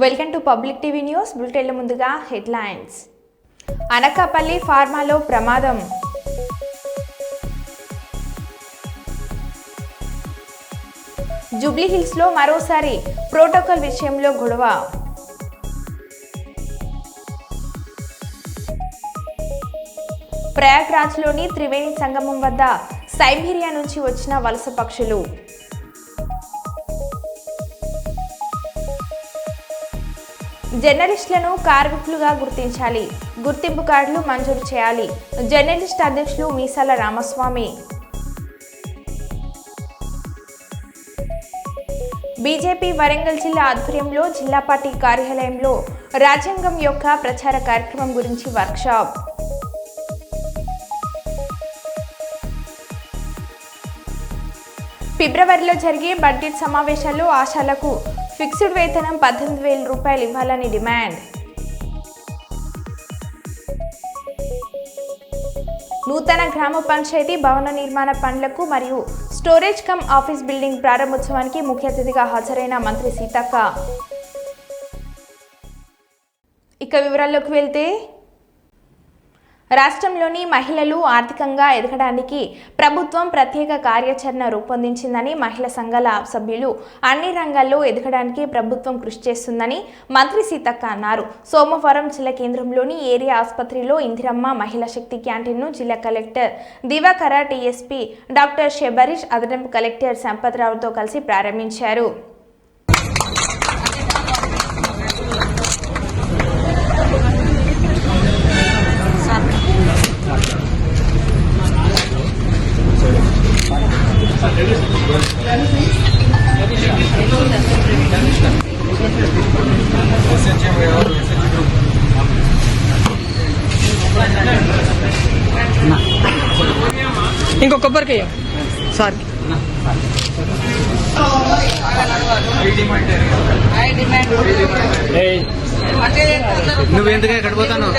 Welcome to public TV news. బులెటిన్ల ముందుగా headlines. Anakapalli ఫార్మాలో ప్రమాదం. జూబ్లీహిల్స్లో మరోసారి ప్రోటోకాల్ విషయంలో గొడవ. ప్రయాగ్రాజ్లోని త్రివేణి సంగమం వద్ద సైబీరియా నుంచి వచ్చిన వలస పక్షులు. జర్నలిస్టులను కార్మికులుగా గుర్తించాలి, గుర్తింపు కార్డులు మంజూరు చేయాలి. జర్నలిస్ట్ అధ్యక్షులు మీసాల రామస్వామి. బీజేపీ వరంగల్ జిల్లా ఆధ్వర్యంలో జిల్లా పార్టీ కార్యాలయంలో రాజ్యాంగం యొక్క ప్రచార కార్యక్రమం గురించి వర్క్షాప్. ఫిబ్రవరిలో జరిగే బడ్జెట్ సమావేశాల్లో ఆశాలకు ఫిక్స్డ్ వేతనం 18,000 రూపాయలు ఇవ్వాలని డిమాండ్. నూతన గ్రామ పంచాయతీ భవన నిర్మాణ పనులకు మరియు స్టోరేజ్ కమ్ ఆఫీస్ బిల్డింగ్ ప్రారంభోత్సవానికి ముఖ్య అతిథిగా హాజరైన మంత్రి సీతక్క. ఇక వివరాల్లోకి వెళ్తే, రాష్ట్రంలోని మహిళలు ఆర్థికంగా ఎదగడానికి ప్రభుత్వం ప్రత్యేక కార్యాచరణ రూపొందించిందని, మహిళా సంఘాల సభ్యులు అన్ని రంగాల్లో ఎదగడానికి ప్రభుత్వం కృషి చేస్తుందని మంత్రి సీతక్క అన్నారు. సోమవారం జిల్లా కేంద్రంలోని ఏరియా ఆసుపత్రిలో ఇందిరమ్మ మహిళా శక్తి క్యాంటీన్ను జిల్లా collector Divakara, TSP doctor Shabarish, అదనపు కలెక్టర్ సంపత్రావుతో కలిసి ప్రారంభించారు. ఇంకో కొబ్బరికి సార్ నువ్వు ఎందుకు ఎక్కడ పోతాను?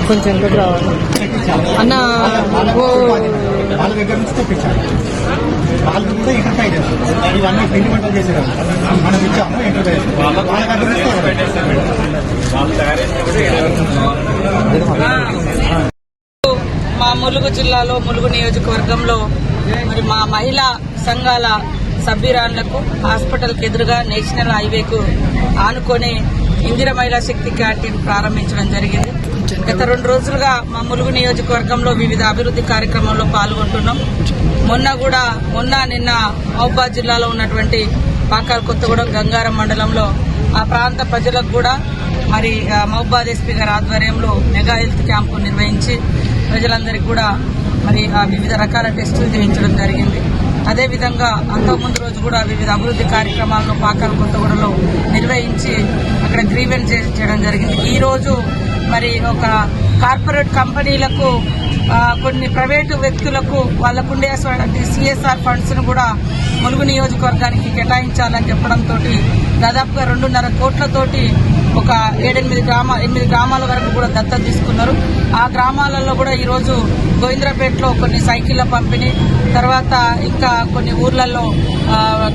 కొంచెం రావాలి అన్న. వాళ్ళ దగ్గర నుంచి తెప్పించాలి. వాళ్ళు కూడా ఎంటర్ప్రైజ్ ఇవన్నీ పిండి వంటలు చేసేవారు. మనం ఇచ్చాము ఎంటర్ప్రైజ్ వాళ్ళ దగ్గర మా ములుగు జిల్లాలో ములుగు నియోజకవర్గంలో మరి మా మహిళా సంఘాల సభ్యురాళ్లకు హాస్పిటల్కి ఎదురుగా నేషనల్ హైవేకు ఆనుకొని ఇందిర మహిళా శక్తి క్యాంటీన్ ప్రారంభించడం జరిగింది. గత 2 రోజులుగా మా ములుగు నియోజకవర్గంలో వివిధ అభివృద్ధి కార్యక్రమాల్లో పాల్గొంటున్నాం. నిన్న మహబూబాద్ జిల్లాలో ఉన్నటువంటి పాకాల కొత్తగూడెం, గంగారం మండలంలో ఆ ప్రాంత ప్రజలకు కూడా మరి మహబూబాద్ ఎస్పీ గారి ఆధ్వర్యంలో మెగా హెల్త్ క్యాంపు నిర్వహించి ప్రజలందరికీ కూడా మరి వివిధ రకాల టెస్టులు చేయించడం జరిగింది. అదేవిధంగా అంతకుముందు రోజు కూడా వివిధ అభివృద్ధి కార్యక్రమాలను పాకాల కొత్తగూడెంలో నిర్వహించి అక్కడ గ్రీవెన్స్ చేయడం జరిగింది. ఈ రోజు మరి ఒక కార్పొరేట్ కంపెనీలకు కొన్ని ప్రైవేటు వ్యక్తులకు వాళ్ళకు ఉండే CSR ఫండ్స్ను కూడా ములుగు నియోజకవర్గానికి కేటాయించాలని చెప్పడంతో దాదాపుగా 2.5 కోట్లతోటి ఒక 8 గ్రామాల వరకు కూడా దత్తత తీసుకున్నారు. ఆ గ్రామాలలో కూడా ఈరోజు గోవింద్రపేటలో కొన్ని సైకిళ్ల పంపిణీ, తర్వాత ఇంకా కొన్ని ఊర్లలో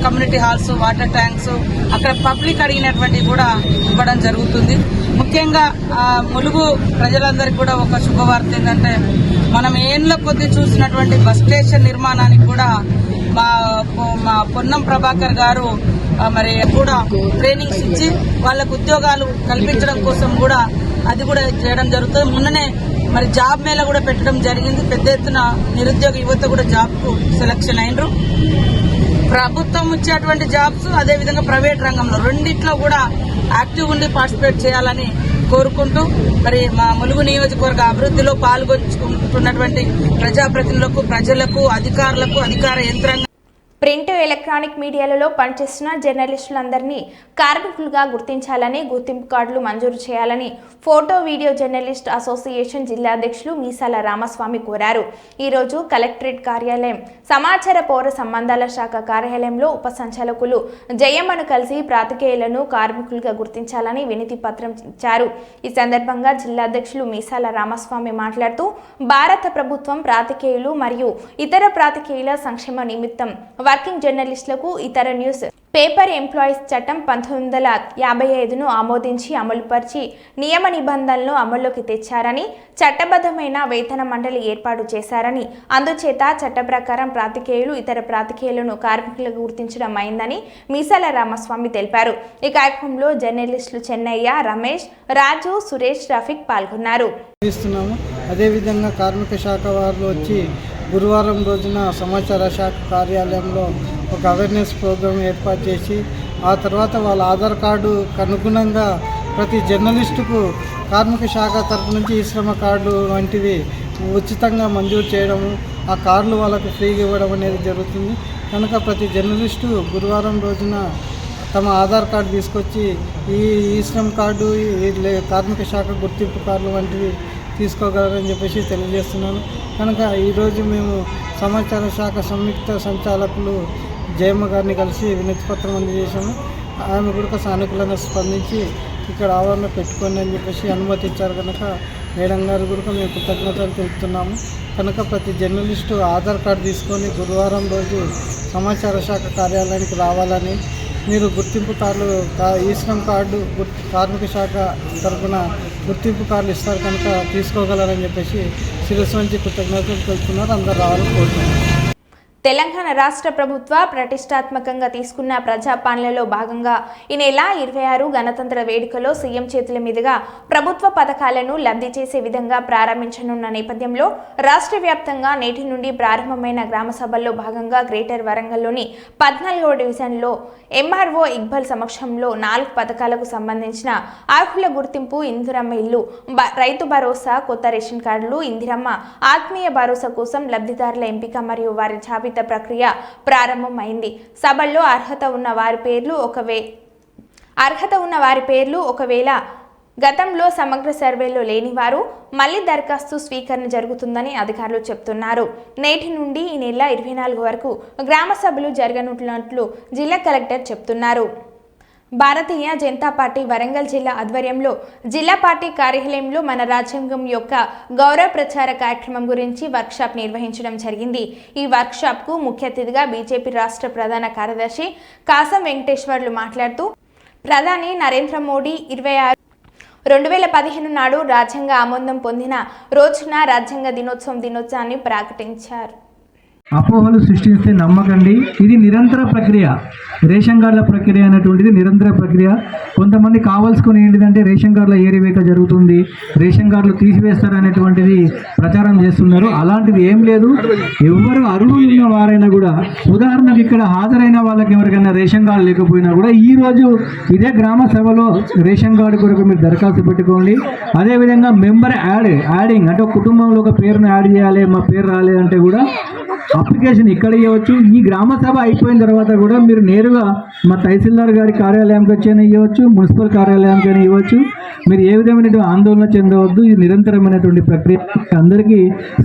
కమ్యూనిటీ హాల్స్, వాటర్ ట్యాంక్స్, అక్కడ పబ్లిక్ అడిగినటువంటివి కూడా ఇవ్వడం జరుగుతుంది. ముఖ్యంగా ములుగు ప్రజలందరికీ కూడా ఒక శుభవార్త ఏంటంటే, మనం ఏళ్ల కొద్ది చూసినటువంటి బస్ స్టేషన్ నిర్మాణానికి కూడా మా పొన్నం ప్రభాకర్ గారు మరి కూడా ట్రైనింగ్స్ ఇచ్చి వాళ్ళకు ఉద్యోగాలు కల్పించడం కోసం కూడా అది కూడా చేయడం జరుగుతుంది. మొన్ననే మరి జాబ్ మేళ కూడా పెట్టడం జరిగింది. పెద్ద ఎత్తున నిరుద్యోగ యువత కూడా జాబ్ కు సెలక్షన్ అయినరు. ప్రభుత్వం ఇచ్చేటువంటి జాబ్స్, అదేవిధంగా ప్రైవేట్ రంగంలో రెండిట్లో కూడా యాక్టివ్ ఉండి పార్టిసిపేట్ చేయాలని కోరుకుంటూ మరి మా ములుగు నియోజకవర్గ అభివృద్ధిలో పాల్గొంటున్నటువంటి ప్రజాప్రతినిధులకు, ప్రజలకు, అధికారులకు, అధికార యంత్రాంగం, ప్రింట్, ఎలక్ట్రానిక్ మీడియాలలో పనిచేస్తున్న జర్నలిస్టులందరినీ కార్మికులుగా గుర్తించాలని, గుర్తింపు కార్డులు మంజూరు చేయాలని ఫోటో వీడియో జర్నలిస్ట్ అసోసియేషన్ జిల్లా అధ్యక్షులు మీసాల రామస్వామి కోరారు. ఈరోజు కలెక్టరేట్ కార్యాలయం, సమాచార పౌర సంబంధాల శాఖ కార్యాలయంలో ఉప సంచాలకులు జయమ్మను కలిసి పాత్రికేయులను కార్మికులుగా గుర్తించాలని వినతి పత్రం ఇచ్చారు. ఈ సందర్భంగా జిల్లా అధ్యక్షులు మీసాల రామస్వామి మాట్లాడుతూ, భారత ప్రభుత్వం పాత్రికేయులు మరియు ఇతర పాత్రికేయుల సంక్షేమ నిమిత్తం వర్కింగ్ జర్నలిస్టులకు ఇతర న్యూస్ పేపర్ ఎంప్లాయీస్ చట్టం 1955ను ఆమోదించి అమలుపరిచి నియమ నిబంధనలను అమల్లోకి తెచ్చారని, చట్టబద్ధమైన వేతన మండలి ఏర్పాటు చేశారని, అందుచేత చట్ట ప్రకారం పాత్రికేయులు, ఇతర పాత్రికేయులను కార్మికులుగా గుర్తించడం అయిందని మీసాల రామస్వామి తెలిపారు. ఈ కార్యక్రమంలో జర్నలిస్టులు చెన్నయ్య, రమేష్, రాజు, సురేష్, రఫీక్ పాల్గొన్నారు. అదేవిధంగా కార్మిక శాఖ వారు వచ్చి గురువారం రోజున సమాచార శాఖ కార్యాలయంలో ఒక అవేర్నెస్ ప్రోగ్రాం ఏర్పాటు చేసి, ఆ తర్వాత వాళ్ళ ఆధార్ కార్డు అనుగుణంగా ప్రతి జర్నలిస్టుకు కార్మిక శాఖ తరపు నుంచి ఈ శ్రమ కార్డు వంటివి ఉచితంగా మంజూరు చేయడము, ఆ కార్డులు వాళ్ళకు ఫ్రీగా ఇవ్వడం అనేది జరుగుతుంది. కనుక ప్రతి జర్నలిస్టు గురువారం రోజున తమ ఆధార్ కార్డు తీసుకొచ్చి ఈ శ్రమ కార్డు, కార్మిక శాఖ గుర్తింపు కార్డులు వంటివి తీసుకోగలరని చెప్పేసి తెలియజేస్తున్నాను. కనుక ఈరోజు మేము సమాచార శాఖ సంయుక్త సంచాలకులు జయమ్మ గారిని కలిసి వినతి పత్రం అందజేశాము. ఆమె కూడా సానుకూలంగా స్పందించి ఇక్కడ ఆవరణ పెట్టుకోండి అని చెప్పేసి అనుమతి ఇచ్చారు. కనుక మేడం గారు కూడా మేము కృతజ్ఞతలు తెలుపుతున్నాము. కనుక ప్రతి జర్నలిస్టు ఆధార్ కార్డు తీసుకొని గురువారం రోజు సమాచార శాఖ కార్యాలయానికి రావాలని, మీరు గుర్తింపు కార్డులు, ఈ శ్రమ్ కార్డు కార్మిక శాఖ తరఫున గుర్తింపు కార్డులు ఇస్తారు కనుక తీసుకోగలరని చెప్పేసి శిరస్సు నుంచి కృతజ్ఞతలు తెలుపుతున్నారు. అందరూ రావాలని కోరుతున్నారు. తెలంగాణ రాష్ట్ర ప్రభుత్వ ప్రతిష్టాత్మకంగా తీసుకున్న ప్రజాపాలనలో భాగంగా ఈ నెల 26 గణతంత్ర వేడుకలో సీఎం చేతుల మీదుగా ప్రభుత్వ పథకాలను లబ్ధి చేసే విధంగా ప్రారంభించనున్న నేపథ్యంలో రాష్ట్ర వ్యాప్తంగా నేటి నుండి ప్రారంభమైన గ్రామ సభల్లో భాగంగా గ్రేటర్ వరంగల్లోని 14వ డివిజన్లో ఎంఆర్ఓ ఇక్బాల్ సమక్షంలో 4 పథకాలకు సంబంధించిన అర్హుల గుర్తింపు, ఇందిరమ్మ ఇల్లు, రైతు భరోసా, కొత్త రేషన్ కార్డులు, ఇందిరమ్మ ఆత్మీయ భరోసా కోసం లబ్ధిదారుల ఎంపిక మరియు వారి జాబితా ప్రక్రియ ప్రారంభమైంది. సభల్లో అర్హత ఉన్న వారి పేర్లు ఒకవేళ గతంలో సమగ్ర సర్వేలో లేని వారు మళ్లీ దరఖాస్తు స్వీకరణ జరుగుతుందని అధికారులు చెబుతున్నారు. నేటి నుండి ఈ నెల 24 వరకు గ్రామ సభలు జరగనున్నట్లు జిల్లా కలెక్టర్ చెబుతున్నారు. భారతీయ జనతా పార్టీ వరంగల్ జిల్లా ఆధ్వర్యంలో జిల్లా పార్టీ కార్యాలయంలో మన రాజ్యాంగం యొక్క గౌరవ ప్రచార కార్యక్రమం గురించి వర్క్షాప్ నిర్వహించడం జరిగింది. ఈ వర్క్షాప్కు ముఖ్య అతిథిగా బీజేపీ రాష్ట్ర ప్రధాన కార్యదర్శి కాసం వెంకటేశ్వర్లు మాట్లాడుతూ, ప్రధాని నరేంద్ర మోడీ 2015 నాడు రాజ్యాంగ ఆమోదం పొందిన రోజున రాజ్యాంగ దినోత్సవాన్ని ప్రకటించారు. అపోహలు సృష్టిస్తే నమ్మకండి. ఇది నిరంతర ప్రక్రియ. రేషన్ కార్డుల ప్రక్రియ అనేటువంటిది నిరంతర ప్రక్రియ. కొంతమంది కావాల్సుకుని ఏంటిదంటే రేషన్ కార్డుల ఏరివేత జరుగుతుంది, రేషన్ కార్డులు తీసివేస్తారు అనేటువంటిది ప్రచారం చేస్తున్నారు. అలాంటిది ఏం లేదు. ఎవరు అర్హులు ఉన్న వారైనా కూడా, ఉదాహరణకు ఇక్కడ హాజరైన వాళ్ళకి ఎవరికైనా రేషన్ కార్డు లేకపోయినా కూడా ఈరోజు ఇదే గ్రామ సభలో రేషన్ కార్డు కొరకు మీరు దరఖాస్తు పెట్టుకోండి. అదేవిధంగా మెంబర్ యాడింగ్ అంటే కుటుంబంలో ఒక పేరును యాడ్ చేయాలి, మా పేరు రాలేదంటే కూడా అప్లికేషన్ ఇక్కడ ఇవ్వచ్చు. ఈ గ్రామ సభ అయిపోయిన తర్వాత కూడా మీరు నేరుగా మా తహసీల్దార్ గారి కార్యాలయంకి వచ్చైనా ఇవ్వచ్చు, మున్సిపల్ కార్యాలయానికి ఇవ్వచ్చు. మీరు ఏ విధమైనటువంటి ఆందోళన చెందవద్దు. ఇది నిరంతరమైనటువంటి ప్రక్రియ అందరికీ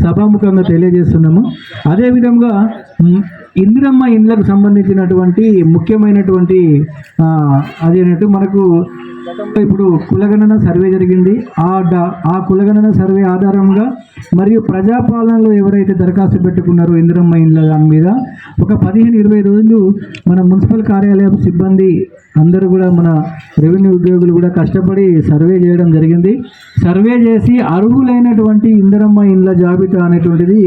సభాముఖంగా తెలియజేస్తున్నాము. అదేవిధంగా ఇందిరమ్మ ఇండ్లకు సంబంధించినటువంటి ముఖ్యమైనటువంటి అదేంటంటే మనకు ఇప్పుడు కులగణన సర్వే జరిగింది. ఆ కులగణన సర్వే ఆధారంగా మరియు ప్రజాపాలనలో ఎవరైతే దరఖాస్తు పెట్టుకున్నారో ఇందిరమ్మ ఇండ్ల దాని మీద ఒక 15-20 రోజులు మన మున్సిపల్ కార్యాలయం సిబ్బంది అందరూ కూడా మన రెవెన్యూ ఉద్యోగులు కూడా కష్టపడి సర్వే చేయడం జరిగింది. సర్వే చేసి అర్హులైనటువంటి ఇందిరమ్మ ఇండ్ల జాబితా అనేటువంటిది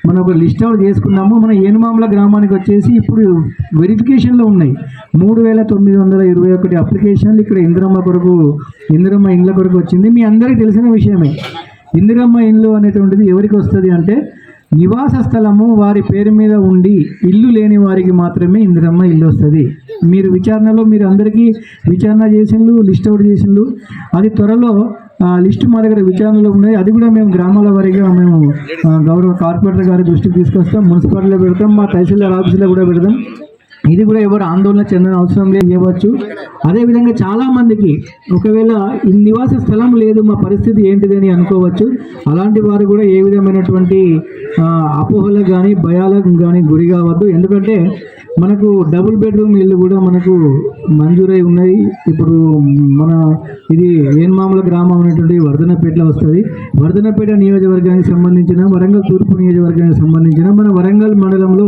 మనం ఒక లిస్ట్ అవుట్ చేసుకున్నాము. మన ఏనుమామల గ్రామానికి వచ్చేసి ఇప్పుడు వెరిఫికేషన్లో ఉన్నాయి 3921 అప్లికేషన్లు ఇక్కడ ఇందిరమ్మ ఇండ్ల కొరకు వచ్చింది. మీ అందరికీ తెలిసిన విషయమే. ఇందిరమ్మ ఇండ్లు అనేటువంటిది ఎవరికి వస్తుంది అంటే నివాస స్థలము వారి పేరు మీద ఉండి ఇల్లు లేని వారికి మాత్రమే ఇందిరమ్మ ఇల్లు వస్తుంది. మీరు విచారణలో మీరు అందరికీ విచారణ చేసిండ్రు, లిస్ట్ అవుట్ చేసిండ్రు. అది త్వరలో లిస్టు మా దగ్గర విచారణలో ఉన్నాయి. అది కూడా మేము గ్రామాల వారీగా మేము గౌరవ కార్పొరేటర్ గారి దృష్టికి తీసుకొస్తాం, మున్సిపాలిటీలో పెడతాం, మా తహసీల్దార్ ఆఫీసులో కూడా పెడతాం. ఇది కూడా ఎవరు ఆందోళన చెందిన అవసరం లేదు చేయవచ్చు. అదేవిధంగా చాలామందికి ఒకవేళ ఈ నివాస స్థలం లేదు మా పరిస్థితి ఏంటిది అని అనుకోవచ్చు. అలాంటి వారు కూడా ఏ విధమైనటువంటి అపోహలకు కానీ భయాలకు కానీ గురి కావద్దు. ఎందుకంటే మనకు డబుల్ బెడ్రూమ్ ఇల్లు కూడా మనకు మంజూరై ఉన్నాయి. ఇప్పుడు మన ఇది ఏన్మామల గ్రామం అనేటువంటి వర్ధనపేటలో వస్తుంది. వర్ధనపేట నియోజకవర్గానికి సంబంధించిన వరంగల్ తూర్పు నియోజకవర్గానికి సంబంధించిన మన వరంగల్ మండలంలో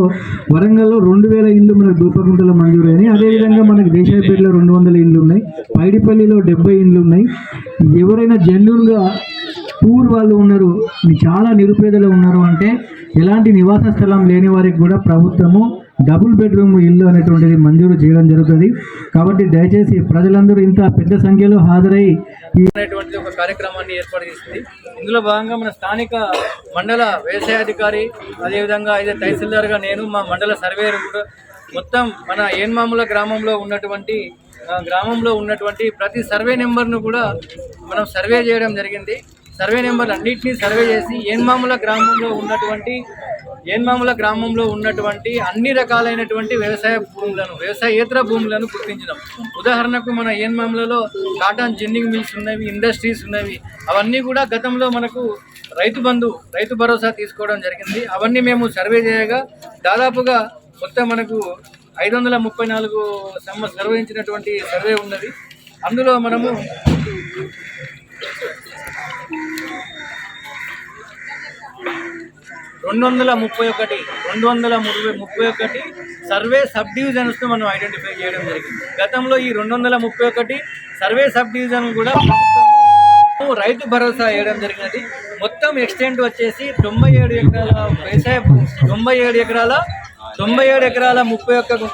వరంగల్లో 2000 ఇళ్ళు మనకు దూపకుంటలో మంజూరైనాయి. అదేవిధంగా మనకు దేశాయపేటలో 200 ఇండ్లు ఉన్నాయి. పైడిపల్లిలో 70 ఇండ్లు ఉన్నాయి. ఎవరైనా జెన్యూన్గా పూర్ వాళ్ళు ఉన్నారు, చాలా నిరుపేదలు ఉన్నారు అంటే ఎలాంటి నివాస స్థలం లేని వారికి కూడా ప్రభుత్వము డబుల్ బెడ్రూమ్ ఇల్లు అనేటువంటిది మంజూరు చేయడం జరుగుతుంది. కాబట్టి దయచేసి ప్రజలందరూ ఇంత పెద్ద సంఖ్యలో హాజరై అనేటువంటి ఒక కార్యక్రమాన్ని ఏర్పాటు చేసింది. ఇందులో భాగంగా మన స్థానిక మండల వ్యవసాయాధికారి అదేవిధంగా అయితే తహసీల్దార్గా నేను మా మండల సర్వేయర్ కూడా మొత్తం మన ఏన్మాముల గ్రామంలో ఉన్నటువంటి ప్రతి సర్వే నెంబర్ను కూడా మనం సర్వే చేయడం జరిగింది. సర్వే నెంబర్లు అన్నింటినీ సర్వే చేసి ఏన్మాముల గ్రామంలో ఉన్నటువంటి అన్ని రకాలైనటువంటి వ్యవసాయేతర భూములను గుర్తించినాం. ఉదాహరణకు మన ఏన్మాములలో కాటన్ జిన్నింగ్ మిల్స్ ఉన్నవి, ఇండస్ట్రీస్ ఉన్నవి. అవన్నీ కూడా గతంలో మనకు రైతు భరోసా తీసుకోవడం జరిగింది. అవన్నీ మేము సర్వే చేయగా దాదాపుగా మొత్తం మనకు 534 నిర్వహించినటువంటి సర్వే ఉన్నది. అందులో మనము 231 సర్వే సబ్ డివిజన్స్ను మనం ఐడెంటిఫై చేయడం జరిగింది. గతంలో ఈ 231 సర్వే సబ్ డివిజన్ కూడా రైతు భరోసా వేయడం జరిగినది. మొత్తం ఎక్స్టెంట్ వచ్చేసి 97 ఎకరాల వ్యవసాయ 97 ఎకరాల 31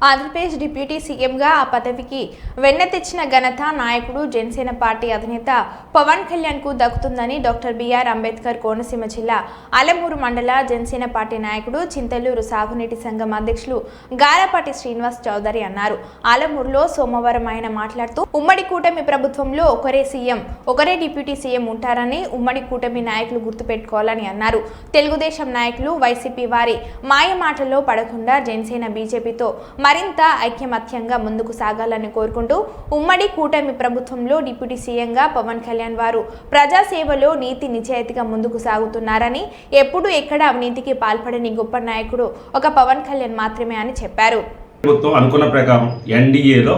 ఆంధ్రప్రదేశ్ డిప్యూటీ సీఎంగా ఆ పదవికి వెన్న తెచ్చిన ఘనత నాయకుడు జనసేన పార్టీ అధినేత పవన్ కళ్యాణ్కు దక్కుతుందని డాక్టర్ బిఆర్ అంబేద్కర్ కోనసీమ జిల్లా అలమూరు మండల జనసేన పార్టీ నాయకుడు చింతలూరు సాగునీటి సంఘం అధ్యక్షులు గారపాటి శ్రీనివాస్ చౌదరి అన్నారు. ఆలమూరులో సోమవారం ఆయన మాట్లాడుతూ ఉమ్మడి కూటమి ప్రభుత్వంలో ఒకరే డిప్యూటీ సీఎం ఉంటారని ఉమ్మడి కూటమి నాయకులు గుర్తుపెట్టుకోవాలని అన్నారు. తెలుగుదేశం నాయకులు వైసీపీ వారి మాయ మాటల్లో పడకుండా జనసేన బీజేపీతో మరింత ఐక్యమత్యంగా ముందుకు సాగాలని కోరుకుంటూ ఉమ్మడి కూటమి ప్రభుత్వంలో డిప్యూటీ సీఎంగా పవన్ కళ్యాణ్ వారు ప్రజాసేవలో నీతి నిజాయితీగా ముందుకు సాగుతున్నారని, ఎప్పుడు ఎక్కడ అవినీతికి పాల్పడని గొప్ప నాయకుడు ఒక పవన్ కళ్యాణ్ మాత్రమే అని చెప్పారు. ప్రభుత్వం అనుకున్న ప్రకారం ఎన్డీఏలో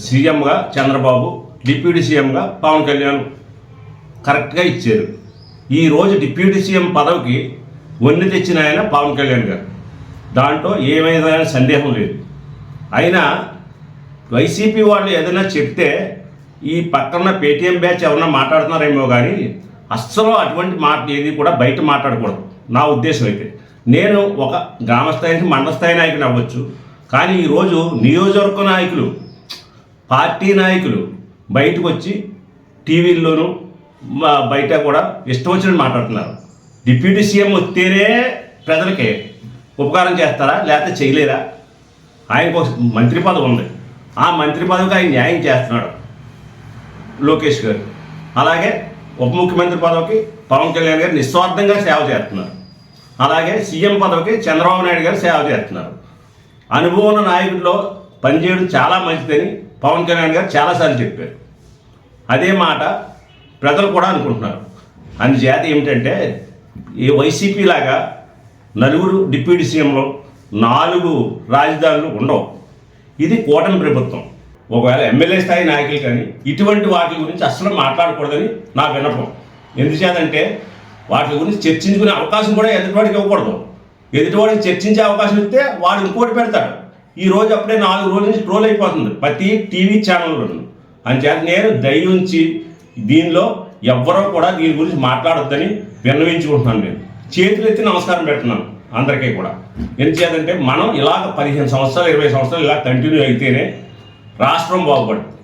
సీఎంగా చంద్రబాబు, డిప్యూటీ సీఎంగా పవన్ కళ్యాణ్ కరెక్ట్గా ఇచ్చారు. ఈరోజు డిప్యూటీ సీఎం పదవికి వన్నె తెచ్చిన ఆయన పవన్ కళ్యాణ్ గారు, దాంట్లో ఏమైనా సందేహం లేదు. అయినా వైసీపీ వాళ్ళు ఏదైనా చెప్తే ఈ పక్కన పేటీఎం బ్యాచ్ ఎవరన్నా మాట్లాడుతున్నారేమో కానీ అస్సలు అటువంటి మాట ఏది కూడా బయట మాట్లాడకూడదు నా ఉద్దేశం. అయితే నేను ఒక గ్రామస్థాయి నుంచి మండల స్థాయి నాయకుని అవ్వచ్చు, కానీ ఈరోజు నియోజకవర్గ నాయకులు, పార్టీ నాయకులు బయటకు వచ్చి టీవీల్లోనూ బయట కూడా ఇష్టం వచ్చినట్టు మాట్లాడుతున్నారు. డిప్యూటీ సీఎం వస్తేనే ప్రజలకే ఉపకారం చేస్తారా లేకపోతే చేయలేరా? ఆయనకు ఒక మంత్రి పదవి ఉంది, ఆ మంత్రి పదవికి ఆయన న్యాయం చేస్తున్నాడు లోకేష్ గారు. అలాగే ఉప ముఖ్యమంత్రి పదవికి పవన్ కళ్యాణ్ గారు నిస్వార్థంగా సేవ చేస్తున్నారు. అలాగే సీఎం పదవికి చంద్రబాబు నాయుడు గారు సేవ చేస్తున్నారు. అనుభవం ఉన్న నాయకుడిలో పనిచేయడం చాలా మంచిదని పవన్ కళ్యాణ్ గారు చాలాసార్లు చెప్పారు. అదే మాట ప్రజలు కూడా అనుకుంటున్నారు. అందుచేత ఏమిటంటే ఈ వైసీపీ లాగా నలుగురు డిప్యూటీ సీఎంలో 4 రాజధానులు ఉండవు. ఇది కూటమి ప్రభుత్వం. ఒకవేళ ఎమ్మెల్యే స్థాయి నాయకులు కానీ ఇటువంటి వాటి గురించి అసలు మాట్లాడకూడదని నా విన్నపం. ఎందుచేతంటే వాటి గురించి చర్చించుకునే అవకాశం కూడా ఎదుటివాడికి ఇవ్వకూడదు. ఎదుటివాడికి చర్చించే అవకాశం ఇస్తే వాడు ఇంకోటి పెడతాడు. ఈ రోజు అప్పుడే 4 రోజుల నుంచి ట్రోల్ అయిపోతుంది ప్రతి టీవీ ఛానల్లోనూ. అందుచేత నేను దయించి దీనిలో ఎవ్వరూ కూడా దీని గురించి మాట్లాడొద్దని విన్నవించుకుంటున్నాను. నేను చేతులు ఎత్తి నమస్కారం పెడుతున్నాను అందరికీ కూడా. ఎందుచేతంటే మనం ఇలాగ 15 సంవత్సరాలు 20 సంవత్సరాలు ఇలా కంటిన్యూ అయితేనే రాష్ట్రం బాగుపడుతుంది.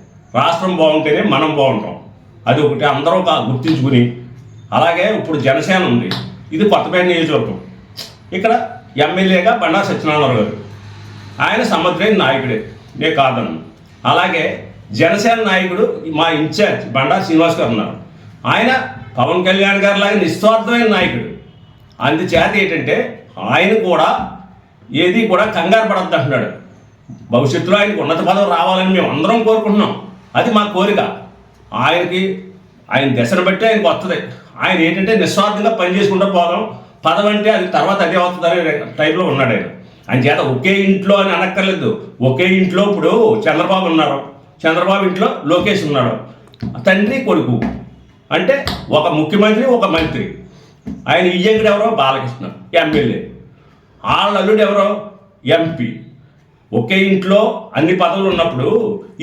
రాష్ట్రం బాగుంటేనే మనం బాగుంటాం. అది ఒకటి అందరూ గుర్తించుకుని, అలాగే ఇప్పుడు జనసేన ఉంది. ఇది కొత్తపేట నియోజకవర్గం. ఇక్కడ ఎమ్మెల్యేగా బండా సత్యనారాయణ గారు, ఆయన సమర్థమైన నాయకుడే, నేను కాదన్ను. అలాగే జనసేన నాయకుడు మా ఇన్ఛార్జ్ బండా శ్రీనివాస్ గారు ఉన్నారు. ఆయన పవన్ కళ్యాణ్ గారి లాగా నిస్వార్థమైన నాయకుడు. అందుచేత ఏంటంటే ఆయన కూడా ఏది కూడా కంగారు పడద్దు అంటున్నాడు. భవిష్యత్తులో ఆయనకు ఉన్నత పదవి రావాలని మేము అందరం కోరుకుంటున్నాం. అది మా కోరిక. ఆయన దశను బట్టి ఆయనకు వస్తుంది. ఆయన ఏంటంటే నిస్వార్థంగా పనిచేసుకుంటూ పోదాం, పదవి అంటే అది తర్వాత అదే వస్తుందనే టైప్లో ఉన్నాడు ఆయన. ఆయన చేత ఒకే ఇంట్లో అని అనక్కర్లేదు. ఒకే ఇంట్లో ఇప్పుడు చంద్రబాబు ఉన్నారు, చంద్రబాబు ఇంట్లో లోకేష్ ఉన్నాడు. తండ్రి కొడుకు అంటే ఒక ముఖ్యమంత్రి ఒక మంత్రి. ఆయన ఇయ్యంకుడు ఎవరో బాలకృష్ణ ఎమ్మెల్యే, వాళ్ళ అల్లుడు ఎవరో ఎంపీ. ఒకే ఇంట్లో అన్ని పదవులు ఉన్నప్పుడు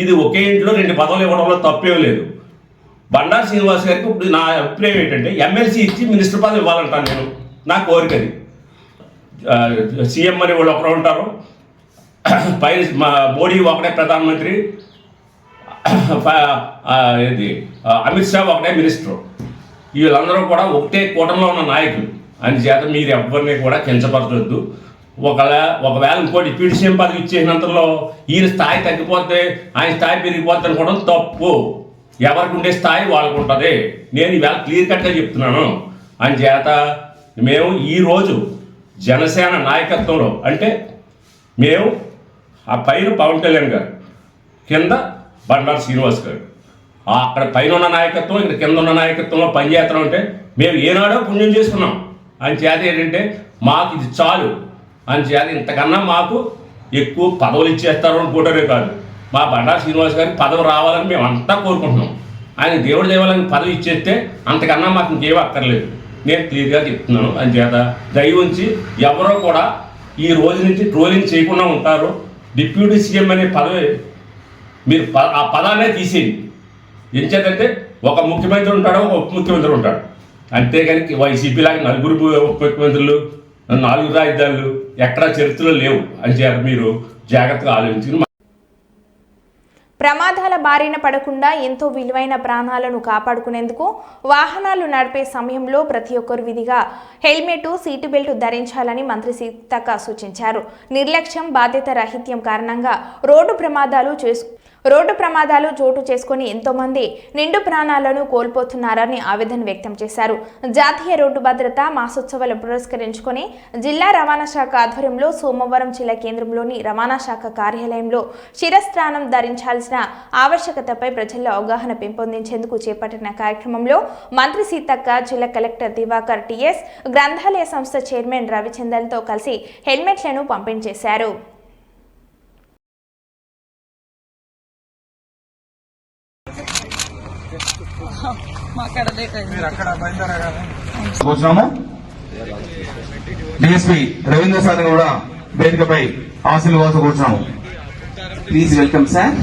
ఇది ఒకే ఇంట్లో 2 పదవులు ఇవ్వడంలో తప్పేం లేదు. బండారు శ్రీనివాస్ గారికి ఇప్పుడు నా అభిప్రాయం ఏంటంటే ఎమ్మెల్సీ ఇచ్చి మినిస్టర్ పదవి ఇవ్వాలంటాను నేను. నా కోరిక అది. సీఎం అని వాళ్ళు ఒకరు ఉంటారు, పై మోడీ ఒకటే ప్రధానమంత్రి, ఇది అమిత్ షా ఒకటే మినిస్టర్. వీళ్ళందరూ కూడా ఒకటే కూటమిలో ఉన్న నాయకులు. అందుచేత మీరు ఎవరిని కూడా కించపరచవద్దు. ఒకవేళ ఇంకో డిప్యూటీ సీఎం పదవి ఇచ్చేసినంతలో ఈయన స్థాయి తగ్గిపోతే ఆయన స్థాయి పెరిగిపోతే అనుకోవడం తప్పు. ఎవరికి ఉండే స్థాయి వాళ్ళకు ఉంటుంది. నేను ఈవేళ క్లియర్ కట్గా చెప్తున్నాను. అందుచేత మేము ఈరోజు జనసేన నాయకత్వంలో అంటే మేము ఆ పైన పవన్ కళ్యాణ్ గారు, కింద బండారు శ్రీనివాస్ గారు, అక్కడ పైన ఉన్న నాయకత్వం ఇక్కడ కింద ఉన్న నాయకత్వంలో పనిచేస్తున్నాం. అంటే మేము ఏనాడో పుణ్యం చేసుకున్నాం. అందుచేత ఏంటంటే మాకు ఇది చాలు. అందుచేత ఇంతకన్నా మాకు ఎక్కువ పదవులు ఇచ్చేస్తారు అనుకుంటారే కాదు. మా బండారు శ్రీనివాస్ గారికి పదవి రావాలని మేము అంతా కోరుకుంటున్నాం. ఆయన దేవుడి దేవాలని పదవి ఇచ్చేస్తే అంతకన్నా మాకు ఇంకేం అక్కర్లేదు. నేను క్లియర్గా చెప్తున్నాను. అందుచేత దయ ఉంచి ఎవరో కూడా ఈ రోజు నుంచి ట్రోలింగ్ చేయకుండా ఉంటారు. డిప్యూటీ సీఎం అనే పదవి మీరు ఆ పదాన్నే తీసేయండి. ఎంచేతంటే ఒక ముఖ్యమంత్రి ఉంటాడు, ఒక ఉప ముఖ్యమంత్రి ఉంటాడు. అంతేగాని వైసీపీ లాగా 4 ఉప ముఖ్యమంత్రులు 4 రాజధానులు ఎక్కడా చరిత్రలో లేవు. అంచేత మీరు జాగ్రత్తగా ఆలోచించుకుని ప్రమాదాల బారిన పడకుండా ఎంతో విలువైన ప్రాణాలను కాపాడుకునేందుకు వాహనాలు నడిపే సమయంలో ప్రతి ఒక్కరు విధిగా హెల్మెట్, సీటు బెల్ట్ ధరించాలని మంత్రి సీతక్క సూచించారు. నిర్లక్ష్యం, బాధ్యత రాహిత్యం కారణంగా రోడ్డు ప్రమాదాలు చోటు చేసుకుని ఎంతో మంది నిండు ప్రాణాలను కోల్పోతున్నారని ఆవేదన వ్యక్తం చేశారు. జాతీయ రోడ్డు భద్రత మాసోత్సవాలు పురస్కరించుకొని జిల్లా రవాణా శాఖ ఆధ్వర్యంలో సోమవారం జిల్లా కేంద్రంలోని రవాణా శాఖ కార్యాలయంలో శిరస్త్రాణం ధరించాల్సిన ఆవశ్యకతపై ప్రజల్లో అవగాహన పెంపొందించేందుకు చేపట్టిన కార్యక్రమంలో మంత్రి సీతక్క, జిల్లా కలెక్టర్ దివాకర్ టిఎస్, గ్రంథాలయ సంస్థ చైర్మన్ రవిచందర్తో కలిసి హెల్మెట్లను పంపిణీ చేశారు. డిఎస్పీ రవీంద్ర సార్ కూడా వేదికపై ఆశలు కోసం కూర్చున్నాము. Please welcome sir.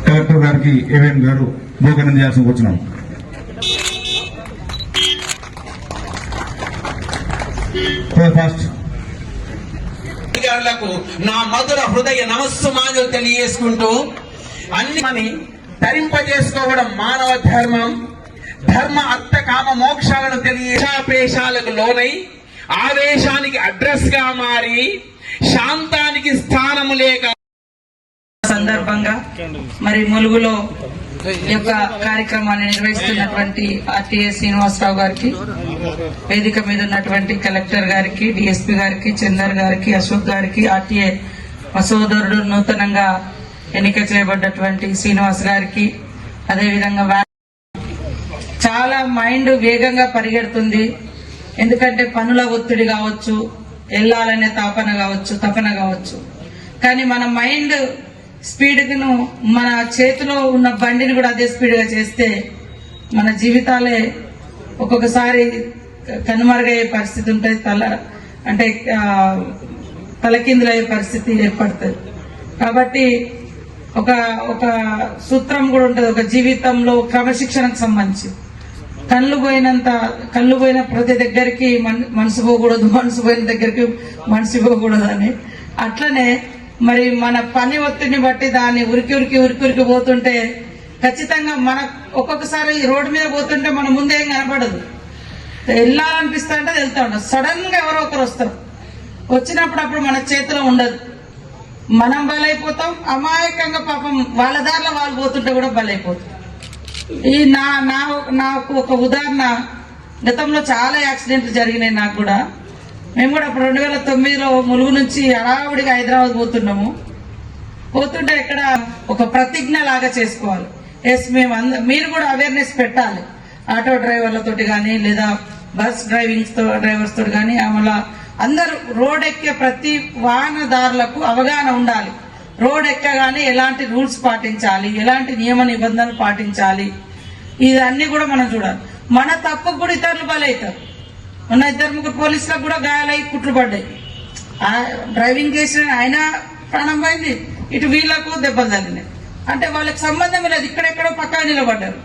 కలెక్టర్ గారికి ఏవిఎన్ గారు భోజనం చేయాల్సి కూర్చున్నాం. ఫస్ట్ నా మధుర హృదయ నమస్సుమానులు తెలియజేసుకుంటూ అన్ని ధరింపజేసుకోవడం మానవ ధర్మం. ధర్మ అర్థ కామ మోక్షాలను తెలియపేశాలకు లోనై ఆవేశానికి అడ్రస్ గా మారి శాంతానికి స్థానము లేక సందర్భంగా మరి ములుగులో ఈ యొక్క కార్యక్రమాన్ని నిర్వహిస్తున్నటువంటి ఆర్టీఏ శ్రీనివాసరావు గారికి, వేదిక మీద ఉన్నటువంటి కలెక్టర్ గారికి, డిఎస్పీ గారికి, చందర్ గారికి, అశోక్ గారికి, ఆర్టీఏ మా సోదరుడు నూతనంగా ఎన్నిక చేయబడ్డటువంటి శ్రీనివాస్ గారికి, అదేవిధంగా చాలా మైండ్ వేగంగా పరిగెడుతుంది. ఎందుకంటే పనుల ఒత్తిడి కావచ్చు, వెళ్ళాలనే తపన కావచ్చు, కానీ మన మైండ్ స్పీడ్ను మన చేతిలో ఉన్న బండిని కూడా అదే స్పీడ్గా చేస్తే మన జీవితాలే ఒక్కొక్కసారి కనుమరుగయ్యే పరిస్థితి ఉంటుంది, తలకిందులయ్యే పరిస్థితి ఏర్పడుతుంది. కాబట్టి ఒక సూత్రం కూడా ఉంటుంది ఒక జీవితంలో క్రమశిక్షణకు సంబంధించి. కళ్ళు పోయిన ప్రతి దగ్గరికి మనసు పోకూడదు, మనసు పోయిన దగ్గరికి మనసు పోకూడదు అని. అట్లనే మరి మన పని ఒత్తిడిని బట్టి దాన్ని ఉరికి పోతుంటే ఖచ్చితంగా మన ఒక్కొక్కసారి రోడ్డు మీద పోతుంటే మన ముందేం కనపడదు, వెళ్ళాలనిపిస్తా అంటే వెళ్తా ఉండదు. సడన్ గా ఎవరో ఒకరు వస్తారు, వచ్చినప్పుడు మన చేతిలో ఉండదు, మనం బలైపోతాం. అమాయకంగా పాపం వాళ్ళ దారిలో వాళ్ళు పోతుంటే కూడా బలైపోతాం. ఈ నాకు ఒక ఉదాహరణ, గతంలో చాలా యాక్సిడెంట్లు జరిగినాయి నాకు కూడా. మేము కూడా అప్పుడు 2009లో ములుగు నుంచి హడావుడిగా హైదరాబాద్ పోతుంటే ఇక్కడ ఒక ప్రతిజ్ఞ లాగా చేసుకోవాలి. మీరు కూడా అవేర్నెస్ పెట్టాలి, ఆటో డ్రైవర్లతోటి కానీ లేదా బస్ డ్రైవర్స్ తోటి కానీ. అమలా అందరూ రోడ్ ఎక్కే ప్రతి వాహనదారులకు అవగాహన ఉండాలి. రోడ్ ఎక్కగానే ఎలాంటి రూల్స్ పాటించాలి, ఎలాంటి నియమ నిబంధనలు పాటించాలి, ఇవన్నీ కూడా మనం చూడాలి. మన తప్పుకు కూడా ఇతరులు బలవుతారు. మొన్న 2-3 పోలీసులకు కూడా గాయాలై కుట్లు పడ్డాయి. డ్రైవింగ్ చేసిన ఆయన ప్రాణం పోయింది, ఇటు వీళ్లకు దెబ్బలు తగిలినాయి. అంటే వాళ్ళకి సంబంధం లేదు, ఇక్కడెక్కడో పక్కన నిలబడ్డారు,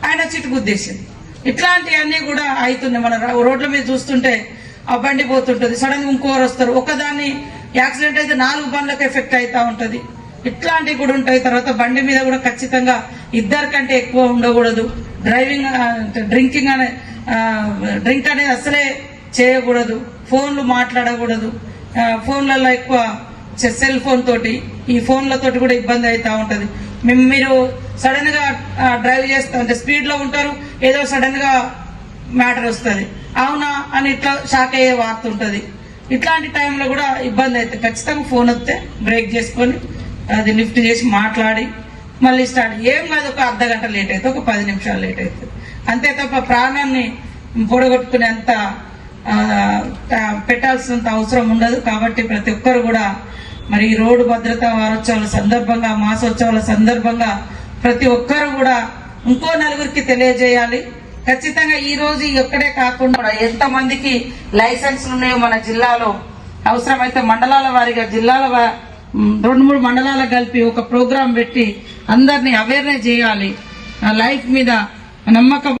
ఆయన చిటుకు ఉద్దేశింది. ఇట్లాంటివన్నీ కూడా అవుతున్నాయి. మన రోడ్ల మీద చూస్తుంటే ఆ బండి పోతుంటది, సడన్ గా ఇంకోరు వస్తారు, ఒకదాన్ని యాక్సిడెంట్ అయితే 4 బండ్లకు ఎఫెక్ట్ అవుతా ఉంటది. ఇట్లాంటివి కూడా ఉంటాయి. తర్వాత బండి మీద కూడా ఖచ్చితంగా 2 కంటే ఎక్కువ ఉండకూడదు. డ్రింక్ అనేది అసలే చేయకూడదు. ఫోన్లు మాట్లాడకూడదు. ఫోన్లలో ఎక్కువ సెల్ ఫోన్ తోటి, ఈ ఫోన్లతోటి కూడా ఇబ్బంది అవుతా ఉంటది. మీరు సడన్ గా డ్రైవ్ చేస్తా అంటే స్పీడ్ లో ఉంటారు, ఏదో సడన్ గా మ్యాటర్ వస్తుంది, అవునా అని ఇట్లా షాక్ అయ్యే వార్త ఉంటది. ఇట్లాంటి టైంలో కూడా ఇబ్బంది అవుతుంది. ఖచ్చితంగా ఫోన్ వస్తే బ్రేక్ చేసుకొని అది లిఫ్ట్ చేసి మాట్లాడి మళ్ళీ స్టార్ట్. ఏం కాదు, ఒక అర్ధ గంట లేట్ అవుతుంది, ఒక 10 నిమిషాలు లేట్ అవుతుంది, అంతే తప్ప ప్రాణాన్ని పొడగొట్టుకునేంత పెట్టాల్సినంత అవసరం ఉండదు. కాబట్టి ప్రతి ఒక్కరు కూడా మరి ఈ రోడ్డు భద్రతా వారోత్సవాల సందర్భంగా, మాసోత్సవాల సందర్భంగా ప్రతి ఒక్కరు కూడా ఇంకో నలుగురికి తెలియజేయాలి. ఖచ్చితంగా ఈ రోజు ఒక్కడే కాకుండా ఎంత మందికి లైసెన్స్లు ఉన్నాయో మన జిల్లాలో, అవసరమైతే మండలాల వారీగా జిల్లాల 2-3 మండలాలకు కలిపి ఒక ప్రోగ్రాం పెట్టి అందరినీ అవేర్నెస్ చేయాలి. లైఫ్ మీద నమ్మకం.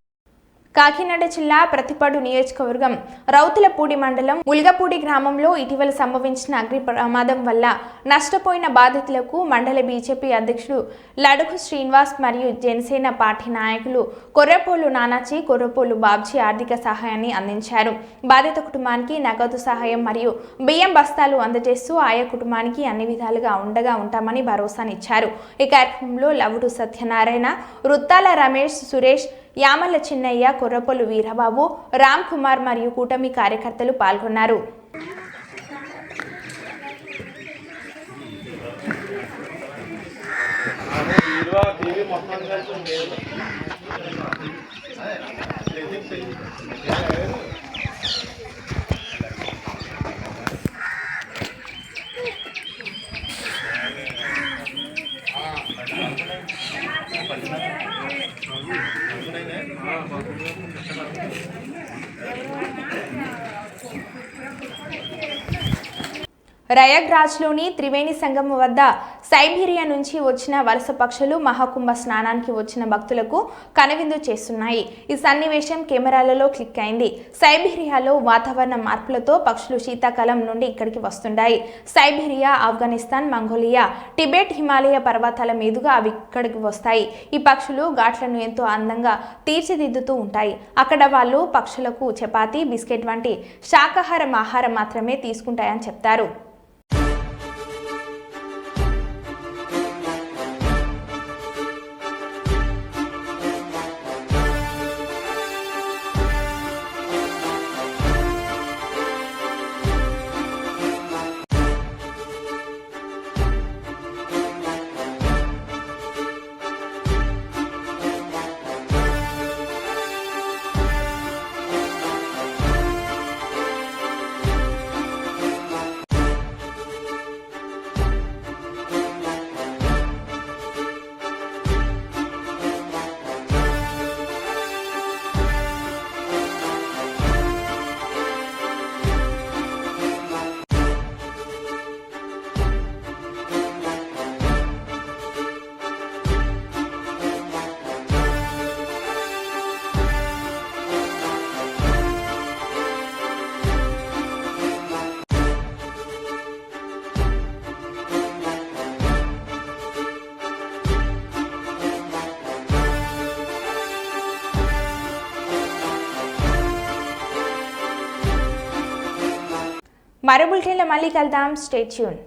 కాకినాడ జిల్లా ప్రతిపాడు నియోజకవర్గం రౌతులపూడి మండలం ముల్గపూడి గ్రామంలో ఇటీవల సంభవించిన అగ్ని ప్రమాదం వల్ల నష్టపోయిన బాధితులకు మండల బీజేపీ అధ్యక్షుడు లడుగు శ్రీనివాస్ మరియు జనసేన పార్టీ నాయకులు కొర్రపోలు నానాజీ, కొర్రపోలు బాబ్జీ ఆర్థిక సహాయాన్ని అందించారు. బాధిత కుటుంబానికి నగదు సహాయం మరియు బియ్యం బస్తాలు అందజేస్తూ ఆయా కుటుంబానికి అన్ని విధాలుగా ఉండగా ఉంటామని భరోసానిచ్చారు. ఈ కార్యక్రమంలో లవుడు సత్యనారాయణ, రుత్తాల రమేష్, సురేష్, యామల చిన్నయ్య, కొర్రపొలు వీరబాబు, రామ్ కుమార్ మరియు కూటమి కార్యకర్తలు పాల్గొన్నారు. రయగ్రాజ్లోని త్రివేణి సంగమం వద్ద సైబీరియా నుంచి వచ్చిన వలస పక్షులు మహాకుంభ స్నానానికి వచ్చిన భక్తులకు కనువిందు చేస్తున్నాయి. ఈ సన్నివేశం కెమెరాలలో క్లిక్ అయింది. సైబీరియాలో వాతావరణ మార్పులతో పక్షులు శీతాకాలం నుండి ఇక్కడికి వస్తుంటాయి. Siberia, Afghanistan, Mongolia, Tibet, Himalaya పర్వతాల మీదుగా అవి ఇక్కడికి వస్తాయి. ఈ పక్షులు ఘాట్లను ఎంతో అందంగా తీర్చిదిద్దుతూ ఉంటాయి. అక్కడ వాళ్ళు పక్షులకు చపాతీ, బిస్కెట్ వంటి శాకాహారం ఆహారం మాత్రమే తీసుకుంటాయని చెప్తారు. మరో బులెటిన్లో మళ్ళీ కలుద్దాం. Stay tune.